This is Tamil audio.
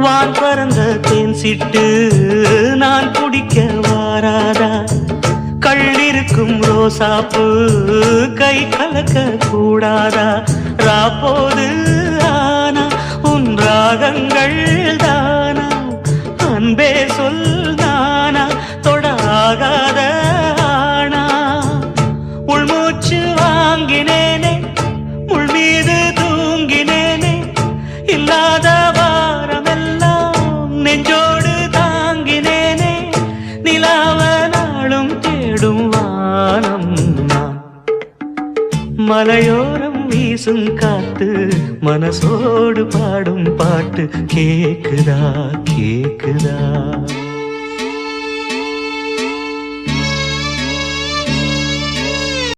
வான் பறந்த தேன் சிட்டு நான் குடிக்க வாராதா, கள்ளிருக்கும் ரோசாப்பு கை கலக்க கூடாதா, ராப்போது ஆனா உன் ராகங்கள் தானா, அன்பே சொல் நானா தொடாகாத ஆனா, உள்மூச்சு வாங்கினேனே உள் மீது தூங்கினேனே, இல்லாத வாரமெல்லாம் நெஞ்சோடு தாங்கினேனே, நிலாவ நாளும் தேடும் வானம் நான், மலையோரம் வீசும் காத்து மனசோடு பாடும் பாட்டு கேக்குதா கேக்குதா.